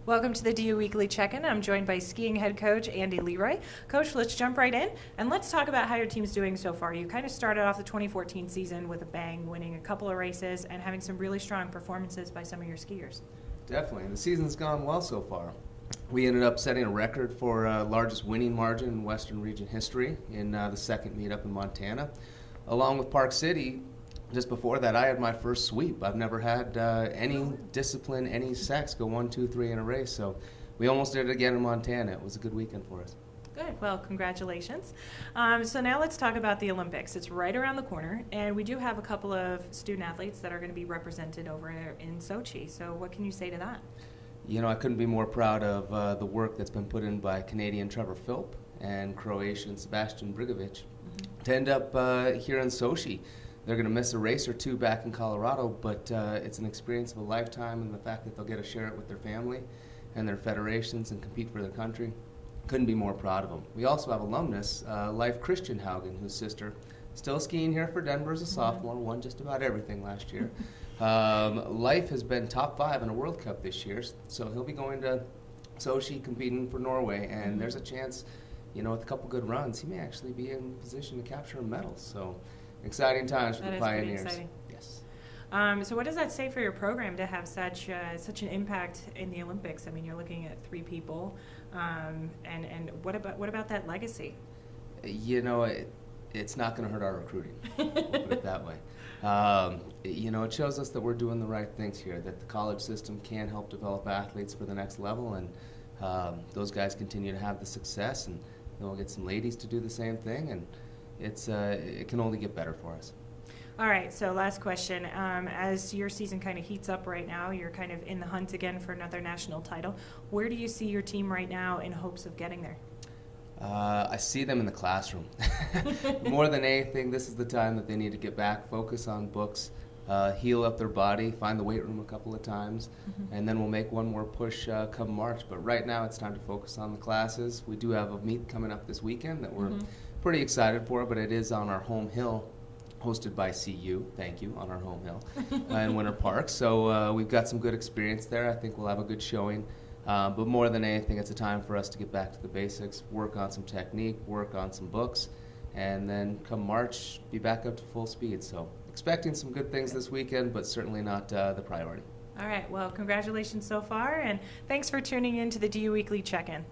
Welcome to the DU Weekly Check-In. I'm joined by skiing head coach Andy LeRoy. Coach, let's jump right in and let's talk about how your team's doing so far. You kind of started off the 2014 season with a bang, winning a couple of races and having some really strong performances by some of your skiers. Definitely. The season's gone well so far. We ended up setting a record for largest winning margin in Western region history in the second meet up in Montana. Along with Park City, just before that, I had my first sweep. I've never had any discipline, any sex go 1, 2, 3 in a race. So we almost did it again in Montana. It was a good weekend for us. Good. Well, congratulations. So now let's talk about the Olympics. It's right around the corner, and we do have a couple of student athletes that are going to be represented over in Sochi. So what can you say to that? You know, I couldn't be more proud of the work that's been put in by Canadian Trevor Philp and Croatian Sebastian Brigovic to end up here in Sochi. They're going to miss a race or two back in Colorado, but it's an experience of a lifetime, and the fact that they'll get to share it with their family and their federations and compete for their country, couldn't be more proud of them. We also have alumnus, Leif Christian Haugen, whose sister, still skiing here for Denver as a sophomore, won just about everything last year. Leif has been top 5 in a World Cup this year, so he'll be going to Sochi competing for Norway, and there's a chance, you know, with a couple good runs, he may actually be in position to capture a medal. So exciting times for the Pioneers. That is pretty Yes. So what does that say for your program to have such an impact in the Olympics? I mean, you're looking at 3 people, and what about that legacy? You know, it's not going to hurt our recruiting. We'll put it that way. You know, it shows us that we're doing the right things here, that the college system can help develop athletes for the next level, and those guys continue to have the success, and we'll get some ladies to do the same thing, and it can only get better for us. All right, so last question. As your season kind of heats up right now, you're kind of in the hunt again for another national title. Where do you see your team right now in hopes of getting there? I see them in the classroom. More than anything, this is the time that they need to get back, focus on books, heal up their body, find the weight room a couple of times, and then we'll make one more push come March. But right now it's time to focus on the classes. We do have a meet coming up this weekend that we're pretty excited for, but it is on our home hill, hosted by CU, thank you, on our home hill in Winter Park. So we've got some good experience there. I think we'll have a good showing. But more than anything, it's a time for us to get back to the basics, work on some technique, work on some books, and then come March, be back up to full speed. So expecting some good things this weekend, but certainly not the priority. All right, well, congratulations so far, and thanks for tuning in to the DU Weekly Check-In.